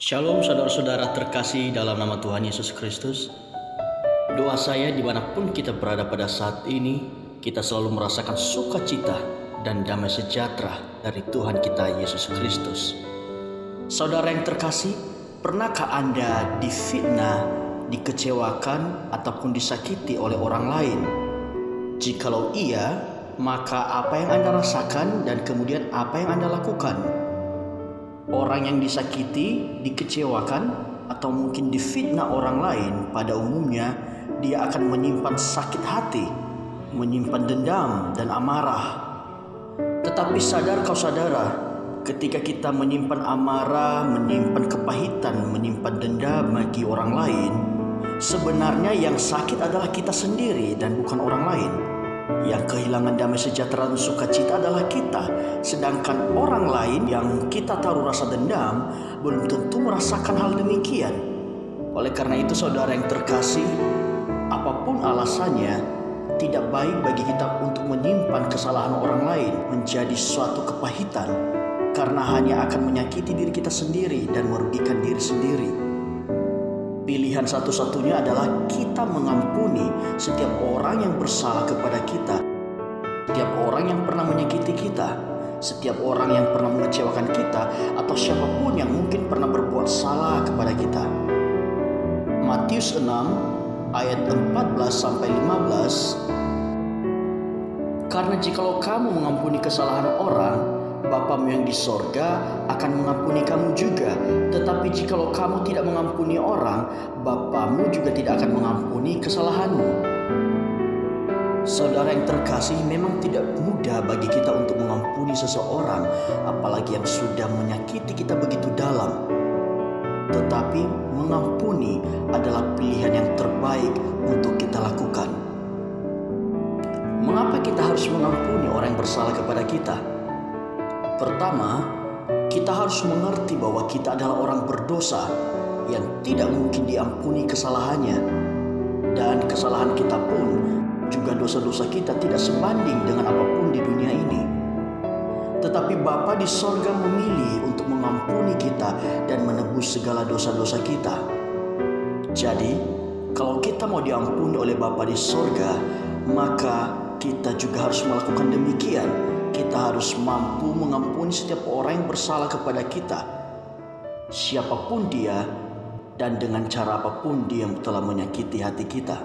Shalom saudara-saudara terkasih dalam nama Tuhan Yesus Kristus. Doa saya dimanapun kita berada pada saat ini, kita selalu merasakan sukacita dan damai sejahtera dari Tuhan kita Yesus Kristus. Saudara yang terkasih, pernahkah Anda difitnah, dikecewakan, ataupun disakiti oleh orang lain? Jikalau iya, maka apa yang Anda rasakan dan kemudian apa yang Anda lakukan? Orang yang disakiti, dikecewakan, atau mungkin difitnah orang lain, pada umumnya dia akan menyimpan sakit hati, menyimpan dendam dan amarah. Tetapi sadarkah saudara, ketika kita menyimpan amarah, menyimpan kepahitan, menyimpan dendam bagi orang lain, sebenarnya yang sakit adalah kita sendiri dan bukan orang lain. Yang kehilangan damai sejahtera dan sukacita adalah kita. Sedangkan orang lain yang kita taruh rasa dendam belum tentu merasakan hal demikian. Oleh karena itu saudara yang terkasih, apapun alasannya, tidak baik bagi kita untuk menyimpan kesalahan orang lain menjadi suatu kepahitan, karena hanya akan menyakiti diri kita sendiri dan merugikan diri sendiri. Pilihan satu-satunya adalah kita mengampuni setiap orang yang bersalah kepada kita, setiap orang yang pernah menyakiti kita, setiap orang yang pernah mengecewakan kita, atau siapapun yang mungkin pernah berbuat salah kepada kita. Matius 6 ayat 14-15. Karena jikalau kamu mengampuni kesalahan orang, Bapamu yang di sorga akan mengampuni kamu juga. Tetapi jikalau kamu tidak mengampuni orang, Bapamu juga tidak akan mengampuni kesalahanmu. Saudara yang terkasih, memang tidak mudah bagi kita untuk mengampuni seseorang, apalagi yang sudah menyakiti kita begitu dalam. Tetapi mengampuni adalah pilihan yang terbaik untuk kita lakukan. Mengapa kita harus mengampuni orang yang bersalah kepada kita? Pertama, kita harus mengerti bahwa kita adalah orang berdosa yang tidak mungkin diampuni kesalahannya. Dan kesalahan kita pun, juga dosa-dosa kita tidak sebanding dengan apapun di dunia ini. Tetapi Bapa di sorga memilih untuk mengampuni kita dan menebus segala dosa-dosa kita. Jadi, kalau kita mau diampuni oleh Bapa di sorga, maka kita juga harus melakukan demikian. Kita harus mampu mengampuni setiap orang yang bersalah kepada kita, siapapun dia, dan dengan cara apapun dia yang telah menyakiti hati kita.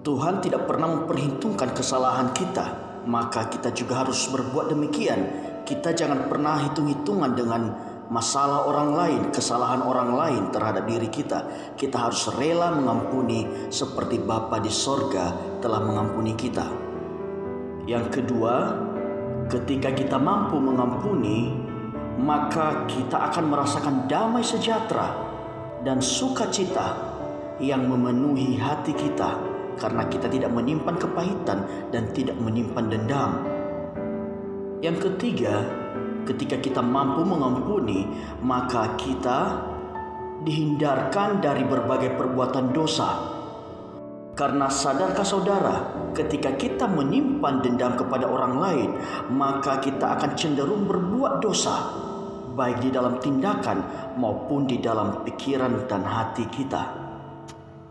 Tuhan tidak pernah memperhitungkan kesalahan kita, maka kita juga harus berbuat demikian. Kita jangan pernah hitung-hitungan dengan masalah orang lain, kesalahan orang lain terhadap diri kita. Kita harus rela mengampuni seperti Bapa di sorga telah mengampuni kita. Yang kedua, ketika kita mampu mengampuni, maka kita akan merasakan damai sejahtera dan sukacita yang memenuhi hati kita, karena kita tidak menyimpan kepahitan dan tidak menyimpan dendam. Yang ketiga, ketika kita mampu mengampuni, maka kita dihindarkan dari berbagai perbuatan dosa. Karena sadarkah saudara, ketika kita menyimpan dendam kepada orang lain, maka kita akan cenderung berbuat dosa, baik di dalam tindakan maupun di dalam pikiran dan hati kita.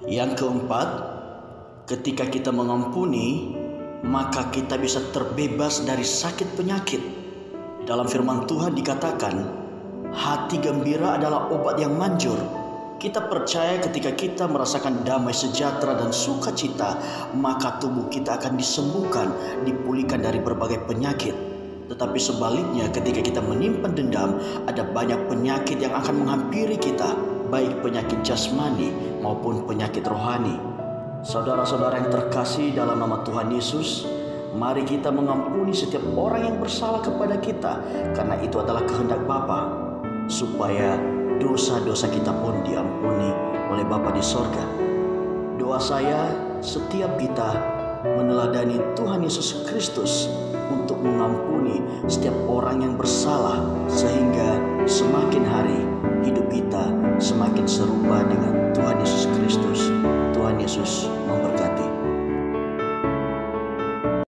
Yang keempat, ketika kita mengampuni, maka kita bisa terbebas dari sakit penyakit. Dalam firman Tuhan dikatakan, hati gembira adalah obat yang manjur. Kita percaya ketika kita merasakan damai sejahtera dan sukacita, maka tubuh kita akan disembuhkan, dipulihkan dari berbagai penyakit. Tetapi sebaliknya, ketika kita menyimpan dendam, ada banyak penyakit yang akan menghampiri kita, baik penyakit jasmani maupun penyakit rohani. Saudara-saudara yang terkasih dalam nama Tuhan Yesus, mari kita mengampuni setiap orang yang bersalah kepada kita, karena itu adalah kehendak Bapa, supaya dosa-dosa kita pun diampuni oleh Bapa di sorga. Doa saya, setiap kita meneladani Tuhan Yesus Kristus untuk mengampuni setiap orang yang bersalah, sehingga semakin hari hidup kita semakin serupa dengan Tuhan Yesus Kristus. Tuhan Yesus